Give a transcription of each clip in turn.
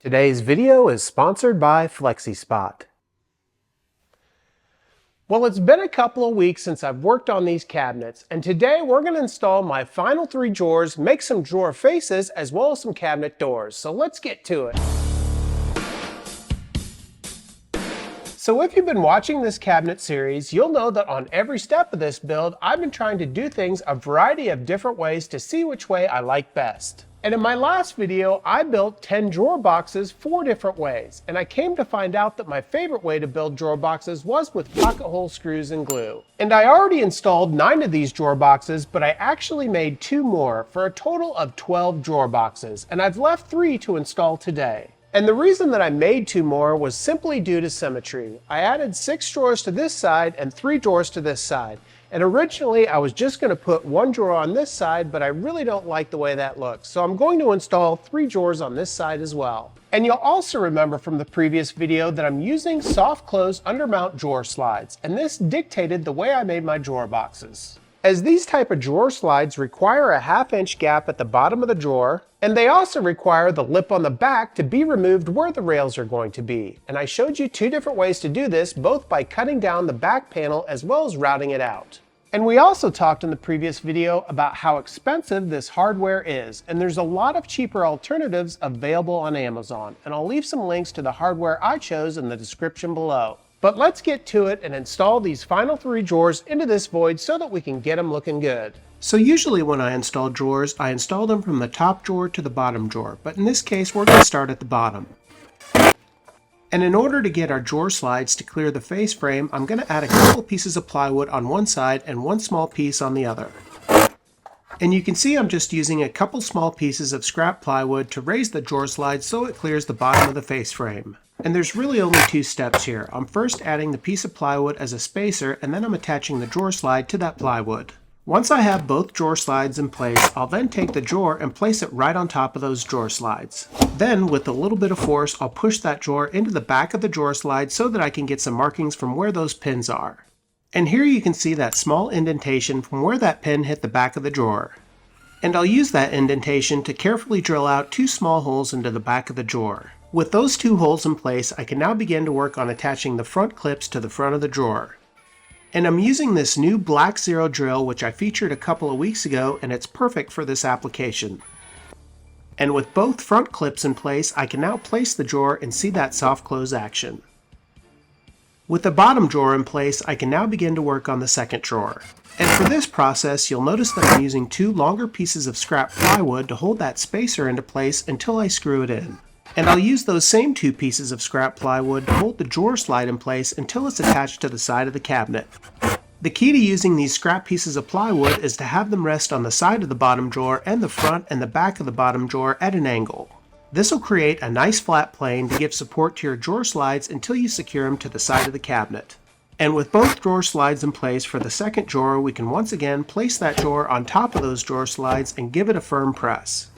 Today's video is sponsored by Flexispot. Well, it's been a couple of weeks since I've worked on these cabinets, and today we're going to install my final 3 drawers, make some drawer faces, as well as some cabinet doors. So let's get to it. So if you've been watching this cabinet series, you'll know that on every step of this build, I've been trying to do things a variety of different ways to see which way I like best. And in my last video, I built 10 drawer boxes 4 different ways, and I came to find out that my favorite way to build drawer boxes was with pocket hole screws and glue. And I already installed 9 of these drawer boxes, but I actually made 2 more for a total of 12 drawer boxes, and I've left 3 to install today. And the reason that I made 2 more was simply due to symmetry. I added 6 drawers to this side and 3 drawers to this side. And originally I was just going to put 1 drawer on this side, but I really don't like the way that looks. So I'm going to install 3 drawers on this side as well. And you'll also remember from the previous video that I'm using soft close undermount drawer slides. And this dictated the way I made my drawer boxes. As these type of drawer slides require a 1/2 inch gap at the bottom of the drawer, and they also require the lip on the back to be removed where the rails are going to be. And I showed you 2 different ways to do this, both by cutting down the back panel as well as routing it out. And we also talked in the previous video about how expensive this hardware is, and there's a lot of cheaper alternatives available on Amazon, and I'll leave some links to the hardware I chose in the description below. But let's get to it and install these final 3 drawers into this void so that we can get them looking good. So usually when I install drawers, I install them from the top drawer to the bottom drawer, but in this case we're going to start at the bottom. And in order to get our drawer slides to clear the face frame, I'm going to add a couple pieces of plywood on one side and 1 small piece on the other. And you can see I'm just using a couple small pieces of scrap plywood to raise the drawer slides so it clears the bottom of the face frame. And there's really only 2 steps here. I'm first adding the piece of plywood as a spacer, and then I'm attaching the drawer slide to that plywood. Once I have both drawer slides in place, I'll then take the drawer and place it right on top of those drawer slides. Then, with a little bit of force, I'll push that drawer into the back of the drawer slide so that I can get some markings from where those pins are. And here you can see that small indentation from where that pin hit the back of the drawer. And I'll use that indentation to carefully drill out 2 small holes into the back of the drawer. With those 2 holes in place, I can now begin to work on attaching the front clips to the front of the drawer. And I'm using this new black zero drill, which I featured a couple of weeks ago, and it's perfect for this application. And with both front clips in place, I can now place the drawer and see that soft close action. With the bottom drawer in place, I can now begin to work on the second drawer. And for this process, you'll notice that I'm using 2 longer pieces of scrap plywood to hold that spacer into place until I screw it in. And I'll use those same 2 pieces of scrap plywood to hold the drawer slide in place until it's attached to the side of the cabinet. The key to using these scrap pieces of plywood is to have them rest on the side of the bottom drawer and the front and the back of the bottom drawer at an angle. This will create a nice flat plane to give support to your drawer slides until you secure them to the side of the cabinet. And with both drawer slides in place for the second drawer, we can once again place that drawer on top of those drawer slides and give it a firm press.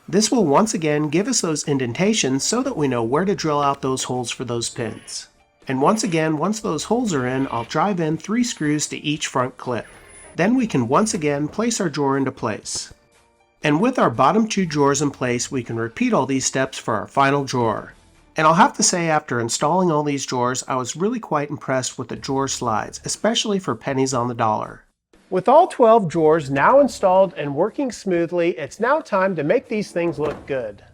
This will once again give us those indentations so that we know where to drill out those holes for those pins. And once again, once those holes are in, I'll drive in 3 screws to each front clip. Then we can once again place our drawer into place. And with our bottom 2 drawers in place, we can repeat all these steps for our final drawer. And I'll have to say, after installing all these drawers, I was really quite impressed with the drawer slides, especially for pennies on the dollar. With all 12 drawers now installed and working smoothly, it's now time to make these things look good.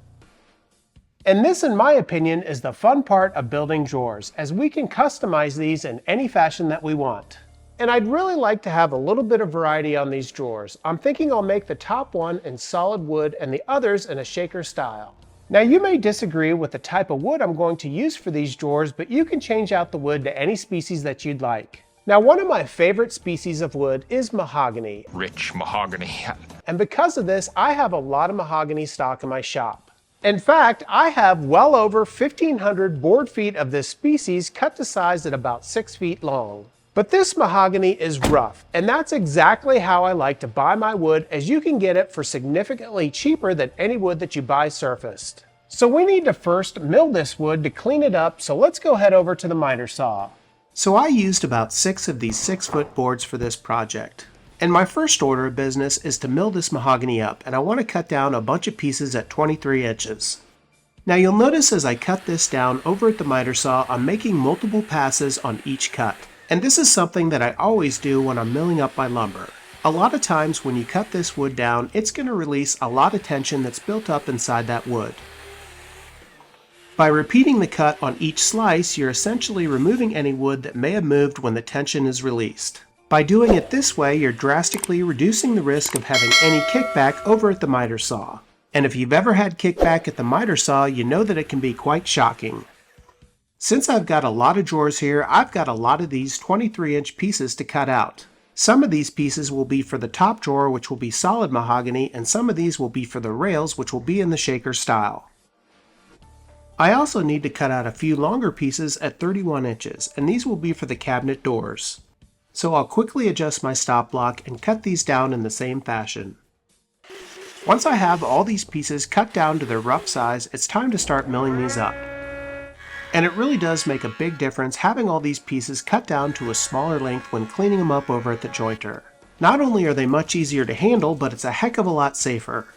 And this, in my opinion, is the fun part of building drawers, as we can customize these in any fashion that we want. And I'd really like to have a little bit of variety on these drawers. I'm thinking I'll make the top one in solid wood and the others in a shaker style. Now you may disagree with the type of wood I'm going to use for these drawers, but you can change out the wood to any species that you'd like. Now, one of my favorite species of wood is mahogany. Rich mahogany. And because of this, I have a lot of mahogany stock in my shop. In fact, I have well over 1,500 board feet of this species cut to size at about 6 feet long. But this mahogany is rough, and that's exactly how I like to buy my wood, as you can get it for significantly cheaper than any wood that you buy surfaced. So we need to first mill this wood to clean it up, so let's go head over to the miter saw. So I used about 6 of these 6-foot boards for this project. And my first order of business is to mill this mahogany up, and I want to cut down a bunch of pieces at 23 inches. Now you'll notice as I cut this down over at the miter saw, I'm making multiple passes on each cut. And this is something that I always do when I'm milling up my lumber. A lot of times when you cut this wood down, it's going to release a lot of tension that's built up inside that wood. By repeating the cut on each slice, you're essentially removing any wood that may have moved when the tension is released. By doing it this way, you're drastically reducing the risk of having any kickback over at the miter saw. And if you've ever had kickback at the miter saw, you know that it can be quite shocking. Since I've got a lot of drawers here, I've got a lot of these 23-inch pieces to cut out. Some of these pieces will be for the top drawer, which will be solid mahogany, and some of these will be for the rails, which will be in the shaker style. I also need to cut out a few longer pieces at 31 inches, and these will be for the cabinet doors. So I'll quickly adjust my stop block and cut these down in the same fashion. Once I have all these pieces cut down to their rough size, it's time to start milling these up. And it really does make a big difference having all these pieces cut down to a smaller length when cleaning them up over at the jointer. Not only are they much easier to handle, but it's a heck of a lot safer.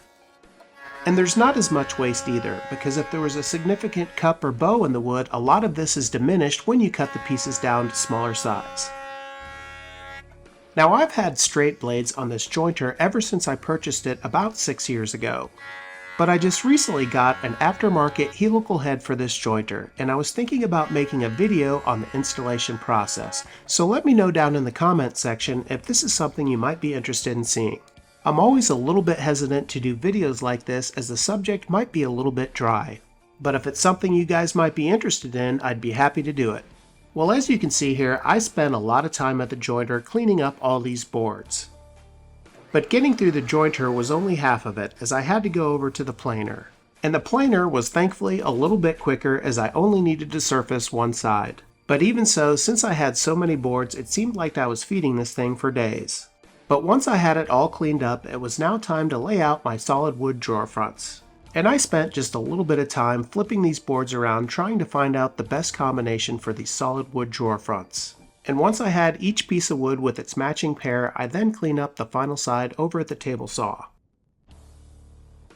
And there's not as much waste either, because if there was a significant cup or bow in the wood, a lot of this is diminished when you cut the pieces down to smaller size. Now I've had straight blades on this jointer ever since I purchased it about 6 years ago. But I just recently got an aftermarket helical head for this jointer, and I was thinking about making a video on the installation process, so let me know down in the comments section if this is something you might be interested in seeing. I'm always a little bit hesitant to do videos like this as the subject might be a little bit dry, but if it's something you guys might be interested in, I'd be happy to do it. Well, as you can see here, I spent a lot of time at the jointer cleaning up all these boards. But getting through the jointer was only half of it, as I had to go over to the planer. And the planer was thankfully a little bit quicker as I only needed to surface one side. But even so, since I had so many boards, it seemed like I was feeding this thing for days. But once I had it all cleaned up, it was now time to lay out my solid wood drawer fronts. And I spent just a little bit of time flipping these boards around trying to find out the best combination for these solid wood drawer fronts. And once I had each piece of wood with its matching pair, I then cleaned up the final side over at the table saw.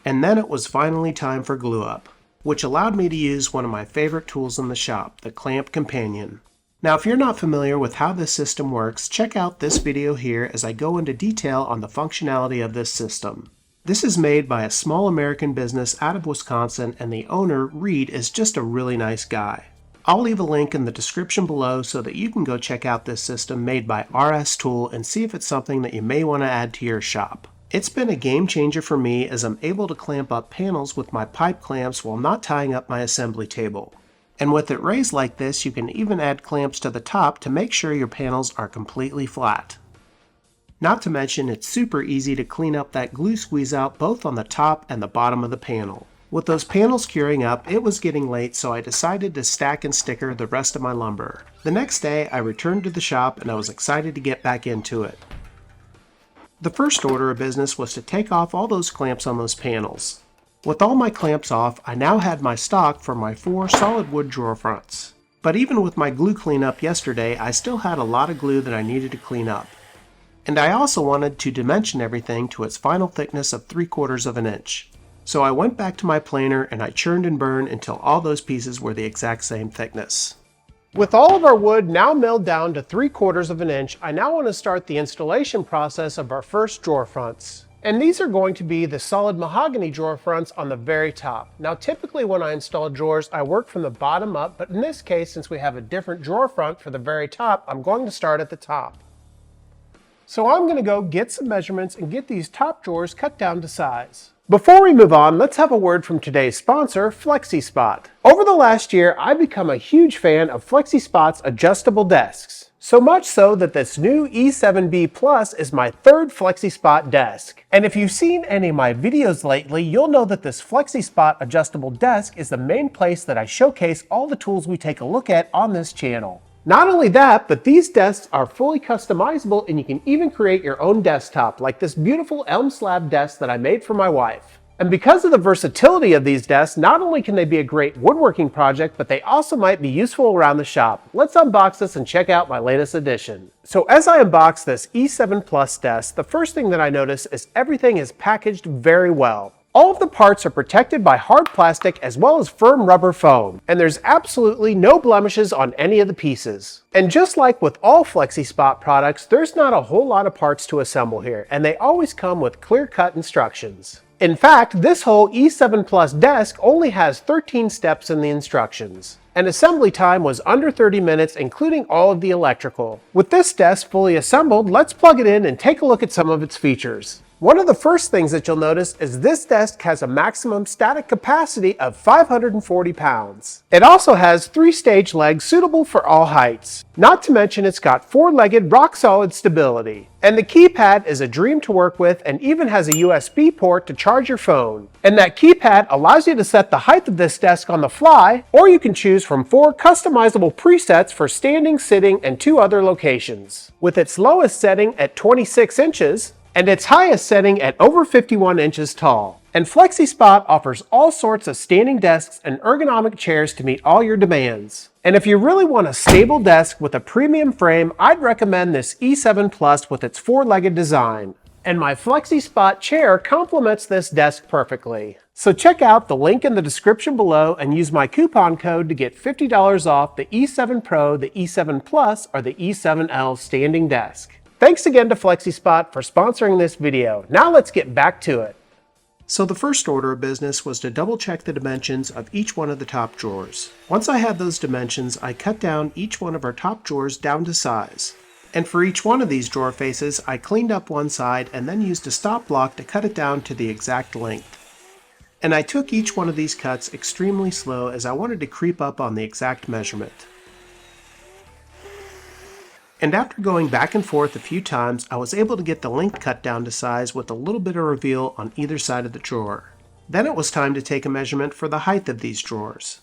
And then it was finally time for glue up, which allowed me to use one of my favorite tools in the shop, the clamp companion. Now if you're not familiar with how this system works, check out this video here as I go into detail on the functionality of this system. This is made by a small American business out of Wisconsin, and the owner, Reed, is just a really nice guy. I'll leave a link in the description below so that you can go check out this system made by RS Tool and see if it's something that you may want to add to your shop. It's been a game changer for me as I'm able to clamp up panels with my pipe clamps while not tying up my assembly table. And with it raised like this, you can even add clamps to the top to make sure your panels are completely flat. Not to mention, it's super easy to clean up that glue squeeze out both on the top and the bottom of the panel. With those panels curing up, it was getting late, so I decided to stack and sticker the rest of my lumber. The next day, I returned to the shop and I was excited to get back into it. The first order of business was to take off all those clamps on those panels. With all my clamps off, I now had my stock for my 4 solid wood drawer fronts. But even with my glue cleanup yesterday, I still had a lot of glue that I needed to clean up. And I also wanted to dimension everything to its final thickness of 3/4 of an inch. So I went back to my planer and I churned and burned until all those pieces were the exact same thickness. With all of our wood now milled down to 3/4 of an inch, I now want to start the installation process of our first drawer fronts. And these are going to be the solid mahogany drawer fronts on the very top. Now typically when I install drawers, I work from the bottom up, but in this case, since we have a different drawer front for the very top, I'm going to start at the top. So I'm going to go get some measurements and get these top drawers cut down to size. Before we move on, let's have a word from today's sponsor, Flexispot. Over the last year, I've become a huge fan of Flexispot's adjustable desks. So much so that this new E7B Plus is my 3rd Flexispot desk. And if you've seen any of my videos lately, you'll know that this Flexispot adjustable desk is the main place that I showcase all the tools we take a look at on this channel. Not only that, but these desks are fully customizable and you can even create your own desktop, like this beautiful elm slab desk that I made for my wife. And because of the versatility of these desks, not only can they be a great woodworking project, but they also might be useful around the shop. Let's unbox this and check out my latest addition. So as I unbox this E7 Plus desk, the first thing that I notice is everything is packaged very well. All of the parts are protected by hard plastic as well as firm rubber foam, and there's absolutely no blemishes on any of the pieces. And just like with all Flexispot products, there's not a whole lot of parts to assemble here, and they always come with clear-cut instructions. In fact, this whole E7 Plus desk only has 13 steps in the instructions. And assembly time was under 30 minutes, including all of the electrical. With this desk fully assembled, let's plug it in and take a look at some of its features. One of the first things that you'll notice is this desk has a maximum static capacity of 540 pounds. It also has 3-stage legs suitable for all heights. Not to mention it's got 4-legged rock-solid stability. And the keypad is a dream to work with and even has a USB port to charge your phone. And that keypad allows you to set the height of this desk on the fly, or you can choose from 4 customizable presets for standing, sitting, and 2 other locations. With its lowest setting at 26 inches, and its highest setting at over 51 inches tall. And Flexispot offers all sorts of standing desks and ergonomic chairs to meet all your demands. And if you really want a stable desk with a premium frame, I'd recommend this E7 Plus with its 4-legged design. And my Flexispot chair complements this desk perfectly. So check out the link in the description below and use my coupon code to get $50 off the E7 Pro, the E7 Plus, or the E7L standing desk. Thanks again to Flexispot for sponsoring this video. Now let's get back to it. So the first order of business was to double check the dimensions of each one of the top drawers. Once I had those dimensions, I cut down each one of our top drawers down to size. And for each one of these drawer faces, I cleaned up one side and then used a stop block to cut it down to the exact length. And I took each one of these cuts extremely slow as I wanted to creep up on the exact measurement. And after going back and forth a few times, I was able to get the length cut down to size with a little bit of reveal on either side of the drawer. Then it was time to take a measurement for the height of these drawers.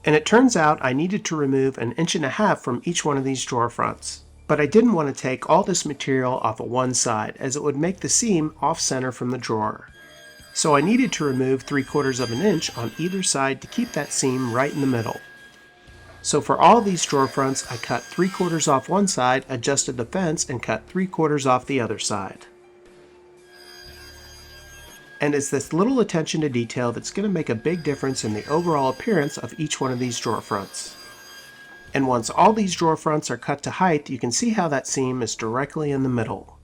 And it turns out I needed to remove 1.5 inches from each one of these drawer fronts. But I didn't want to take all this material off of one side, as it would make the seam off-center from the drawer. So I needed to remove 3/4 inch on either side to keep that seam right in the middle. So for all these drawer fronts, I cut 3/4 off one side, adjusted the fence, and cut 3/4 off the other side. And it's this little attention to detail that's going to make a big difference in the overall appearance of each one of these drawer fronts. And once all these drawer fronts are cut to height, you can see how that seam is directly in the middle.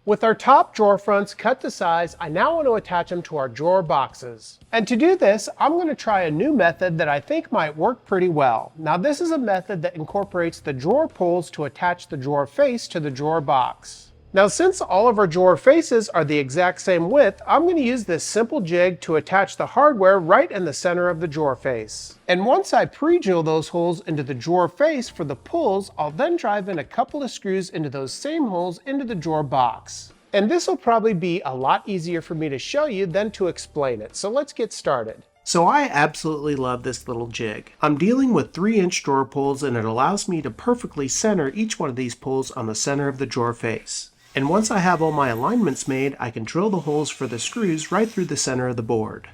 With our top drawer fronts cut to size, I now want to attach them to our drawer boxes. And to do this, I'm going to try a new method that I think might work pretty well. Now this is a method that incorporates the drawer pulls to attach the drawer face to the drawer box. Now since all of our drawer faces are the exact same width, I'm going to use this simple jig to attach the hardware right in the center of the drawer face. And once I pre-drill those holes into the drawer face for the pulls, I'll then drive in a couple of screws into those same holes into the drawer box. And this will probably be a lot easier for me to show you than to explain it, so let's get started. So I absolutely love this little jig. I'm dealing with 3-inch drawer pulls, and it allows me to perfectly center each one of these pulls on the center of the drawer face. And once I have all my alignments made, I can drill the holes for the screws right through the center of the board.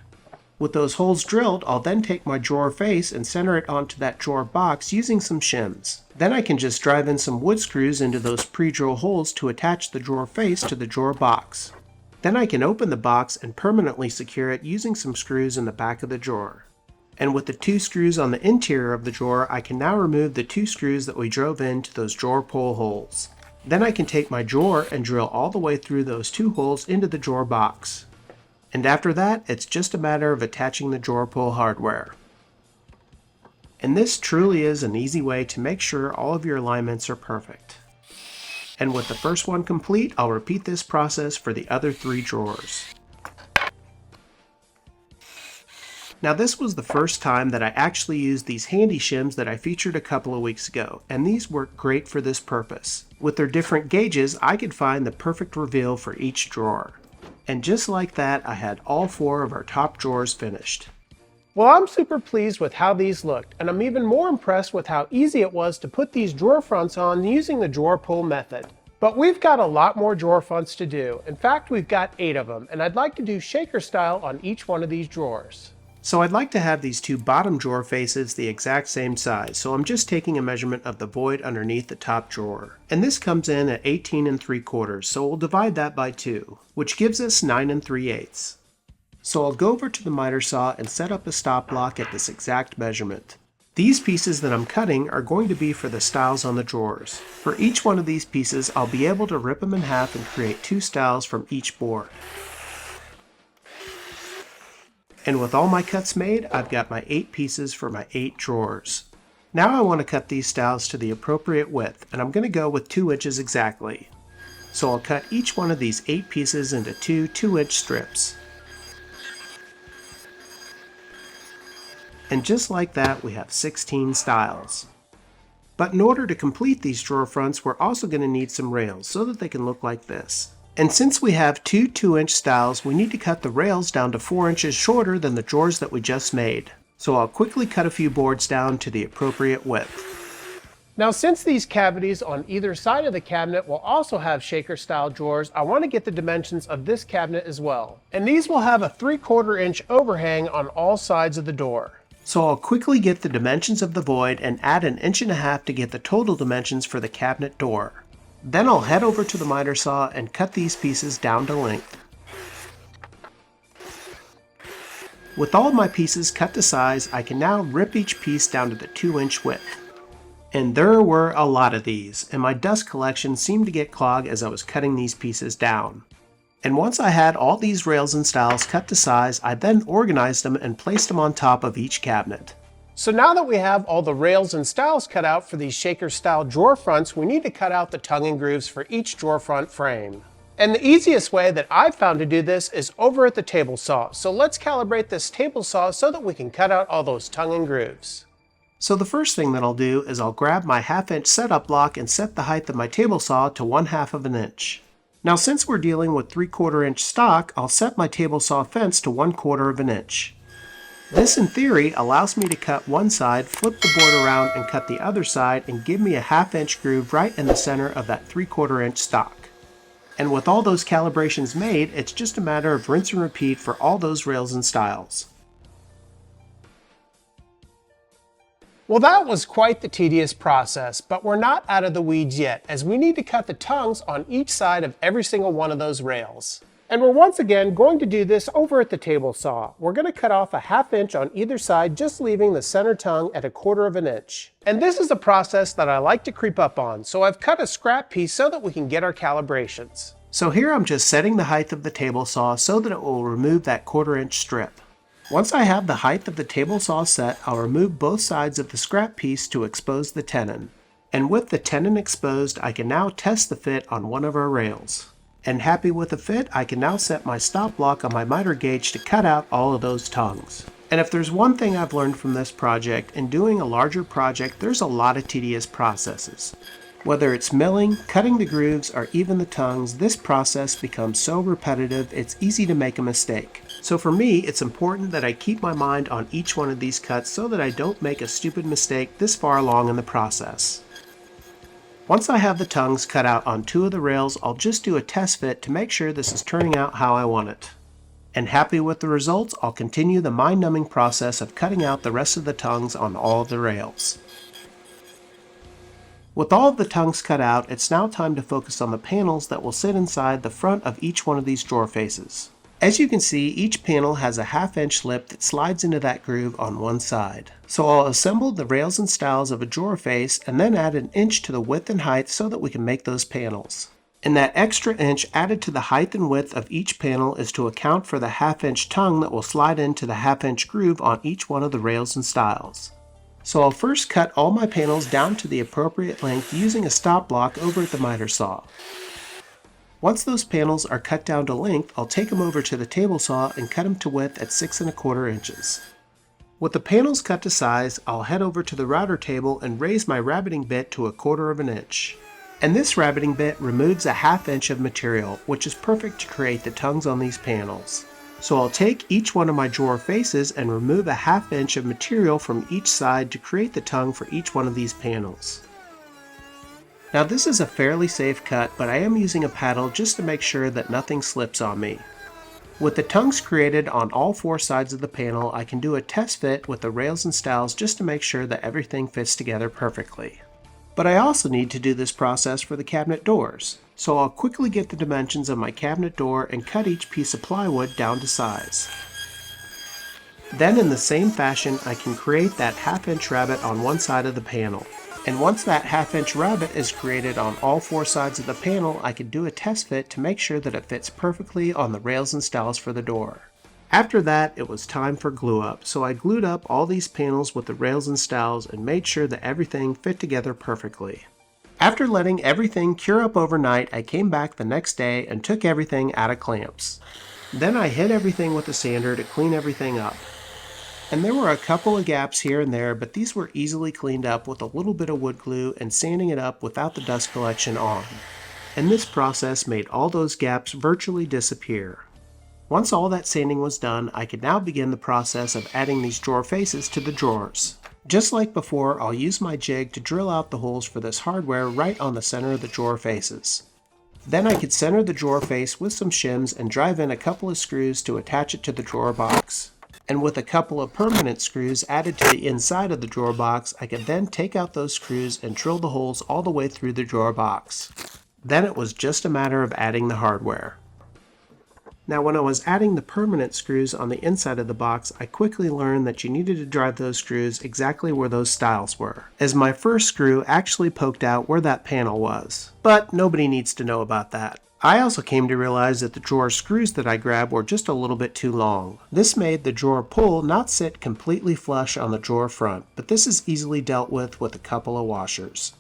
With those holes drilled, I'll then take my drawer face and center it onto that drawer box using some shims. Then I can just drive in some wood screws into those pre-drill holes to attach the drawer face to the drawer box. Then I can open the box and permanently secure it using some screws in the back of the drawer. And with the 2 screws on the interior of the drawer, I can now remove the 2 screws that we drove into those drawer pull holes. Then I can take my drawer and drill all the way through those 2 holes into the drawer box. And after that, it's just a matter of attaching the drawer pull hardware. And this truly is an easy way to make sure all of your alignments are perfect. And with the first one complete, I'll repeat this process for the other 3 drawers. Now this was the first time that I actually used these handy shims that I featured a couple of weeks ago, and these work great for this purpose. With their different gauges, I could find the perfect reveal for each drawer. And just like that, I had all 4 of our top drawers finished. Well, I'm super pleased with how these looked, and I'm even more impressed with how easy it was to put these drawer fronts on using the drawer pull method. But we've got a lot more drawer fronts to do. In fact, we've got 8 of them, and I'd like to do shaker style on each one of these drawers. So I'd like to have these 2 bottom drawer faces the exact same size, so I'm just taking a measurement of the void underneath the top drawer. And this comes in at 18 3/4, so we'll divide that by 2, which gives us 9 3/8. So I'll go over to the miter saw and set up a stop block at this exact measurement. These pieces that I'm cutting are going to be for the stiles on the drawers. For each one of these pieces, I'll be able to rip them in half and create 2 stiles from each board. And with all my cuts made, I've got my 8 pieces for my 8 drawers. Now I want to cut these stiles to the appropriate width, and I'm going to go with 2 inches exactly. So I'll cut each one of these 8 pieces into 2 2-inch strips. And just like that, we have 16 stiles. But in order to complete these drawer fronts, we're also going to need some rails so that they can look like this. And since we have 2 2-inch stiles, we need to cut the rails down to 4 inches shorter than the drawers that we just made. So I'll quickly cut a few boards down to the appropriate width. Now, since these cavities on either side of the cabinet will also have shaker style drawers, I want to get the dimensions of this cabinet as well. And these will have a 3/4 inch overhang on all sides of the door. So I'll quickly get the dimensions of the void and add 1.5 inches to get the total dimensions for the cabinet door. Then I'll head over to the miter saw and cut these pieces down to length. With all of my pieces cut to size, I can now rip each piece down to the 2-inch width. And there were a lot of these, and my dust collection seemed to get clogged as I was cutting these pieces down. And once I had all these rails and stiles cut to size, I then organized them and placed them on top of each cabinet. So now that we have all the rails and stiles cut out for these shaker style drawer fronts, we need to cut out the tongue and grooves for each drawer front frame. And the easiest way that I've found to do this is over at the table saw. So let's calibrate this table saw so that we can cut out all those tongue and grooves. So the first thing that I'll do is I'll grab my 1/2 inch setup block and set the height of my table saw to 1/2 inch. Now, since we're dealing with 3/4 inch stock, I'll set my table saw fence to 1/4 inch. This, in theory, allows me to cut one side, flip the board around, and cut the other side, and give me a 1/2 inch groove right in the center of that 3/4 inch stock. And with all those calibrations made, it's just a matter of rinse and repeat for all those rails and stiles. Well, that was quite the tedious process, but we're not out of the weeds yet, as we need to cut the tongues on each side of every single one of those rails. And we're once again going to do this over at the table saw. We're going to cut off a 1/2 inch on either side, just leaving the center tongue at 1/4 inch. And this is a process that I like to creep up on, so I've cut a scrap piece so that we can get our calibrations. So here I'm just setting the height of the table saw so that it will remove that 1/4 inch strip. Once I have the height of the table saw set, I'll remove both sides of the scrap piece to expose the tenon. And with the tenon exposed, I can now test the fit on one of our rails. And happy with the fit, I can now set my stop block on my miter gauge to cut out all of those tongues. And if there's one thing I've learned from this project, in doing a larger project, there's a lot of tedious processes. Whether it's milling, cutting the grooves, or even the tongues, this process becomes so repetitive it's easy to make a mistake. So for me, it's important that I keep my mind on each one of these cuts so that I don't make a stupid mistake this far along in the process. Once I have the tongues cut out on 2 of the rails, I'll just do a test fit to make sure this is turning out how I want it. And happy with the results, I'll continue the mind-numbing process of cutting out the rest of the tongues on all of the rails. With all of the tongues cut out, it's now time to focus on the panels that will sit inside the front of each one of these drawer faces. As you can see, each panel has a 1/2 inch lip that slides into that groove on one side. So I'll assemble the rails and stiles of a drawer face and then add 1 inch to the width and height so that we can make those panels. And that extra inch added to the height and width of each panel is to account for the 1/2 inch tongue that will slide into the 1/2 inch groove on each one of the rails and stiles. So I'll first cut all my panels down to the appropriate length using a stop block over at the miter saw. Once those panels are cut down to length, I'll take them over to the table saw and cut them to width at 6¼ inches. With the panels cut to size, I'll head over to the router table and raise my rabbiting bit to 1/4 inch. And this rabbiting bit removes a 1/2 inch of material, which is perfect to create the tongues on these panels. So I'll take each one of my drawer faces and remove a 1/2 inch of material from each side to create the tongue for each one of these panels. Now this is a fairly safe cut, but I am using a paddle just to make sure that nothing slips on me. With the tongues created on all 4 sides of the panel, I can do a test fit with the rails and stiles just to make sure that everything fits together perfectly. But I also need to do this process for the cabinet doors. So I'll quickly get the dimensions of my cabinet door and cut each piece of plywood down to size. Then in the same fashion, I can create that half-inch rabbet on one side of the panel. And once that half-inch rabbet is created on all 4 sides of the panel, I can do a test fit to make sure that it fits perfectly on the rails and stiles for the door. After that, it was time for glue up, so I glued up all these panels with the rails and stiles and made sure that everything fit together perfectly. After letting everything cure up overnight, I came back the next day and took everything out of clamps. Then I hit everything with a sander to clean everything up. And there were a couple of gaps here and there, but these were easily cleaned up with a little bit of wood glue and sanding it up without the dust collection on. And this process made all those gaps virtually disappear. Once all that sanding was done, I could now begin the process of adding these drawer faces to the drawers. Just like before, I'll use my jig to drill out the holes for this hardware right on the center of the drawer faces. Then I could center the drawer face with some shims and drive in a couple of screws to attach it to the drawer box. And with a couple of permanent screws added to the inside of the drawer box, I could then take out those screws and drill the holes all the way through the drawer box. Then it was just a matter of adding the hardware. Now when I was adding the permanent screws on the inside of the box, I quickly learned that you needed to drive those screws exactly where those stiles were, as my first screw actually poked out where that panel was. But nobody needs to know about that. I also came to realize that the drawer screws that I grabbed were just a little bit too long. This made the drawer pull not sit completely flush on the drawer front, but this is easily dealt with a couple of washers.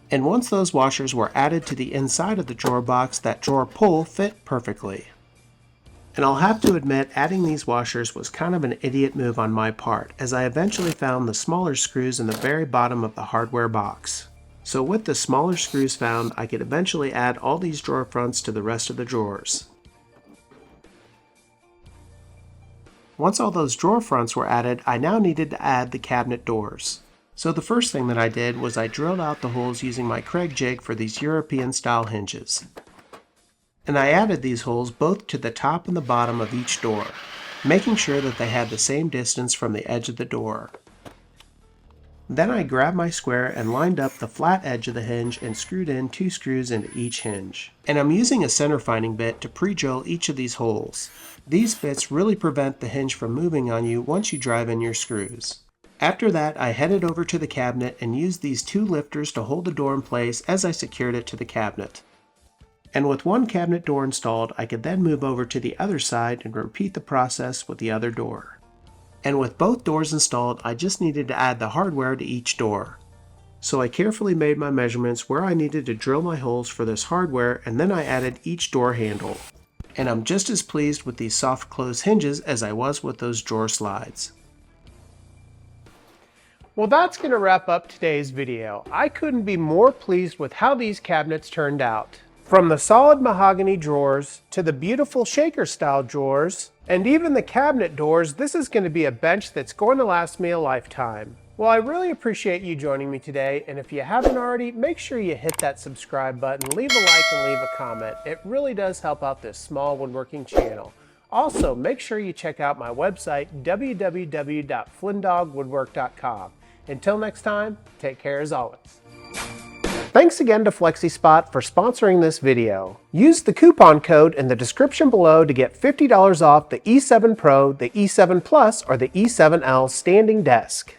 And once those washers were added to the inside of the drawer box, that drawer pull fit perfectly. And I'll have to admit, adding these washers was kind of an idiot move on my part, as I eventually found the smaller screws in the very bottom of the hardware box. So with the smaller screws found, I could eventually add all these drawer fronts to the rest of the drawers. Once all those drawer fronts were added, I now needed to add the cabinet doors. So the first thing that I did was I drilled out the holes using my Kreg jig for these European style hinges. And I added these holes both to the top and the bottom of each door, making sure that they had the same distance from the edge of the door. Then I grabbed my square and lined up the flat edge of the hinge and screwed in 2 screws into each hinge. And I'm using a center finding bit to pre-drill each of these holes. These bits really prevent the hinge from moving on you once you drive in your screws. After that, I headed over to the cabinet and used these 2 lifters to hold the door in place as I secured it to the cabinet. And with one cabinet door installed, I could then move over to the other side and repeat the process with the other door. And with both doors installed, I just needed to add the hardware to each door. So I carefully made my measurements where I needed to drill my holes for this hardware, and then I added each door handle. And I'm just as pleased with these soft close hinges as I was with those drawer slides. Well, that's going to wrap up today's video. I couldn't be more pleased with how these cabinets turned out. From the solid mahogany drawers to the beautiful shaker style drawers and even the cabinet doors, this is going to be a bench that's going to last me a lifetime. Well, I really appreciate you joining me today, and if you haven't already, make sure you hit that subscribe button, leave a like and leave a comment. It really does help out this small woodworking channel. Also, make sure you check out my website, www.flynndogwoodwork.com. Until next time, take care as always. Thanks again to Flexispot for sponsoring this video. Use the coupon code in the description below to get $50 off the E7 Pro, the E7 Plus, or the E7L standing desk.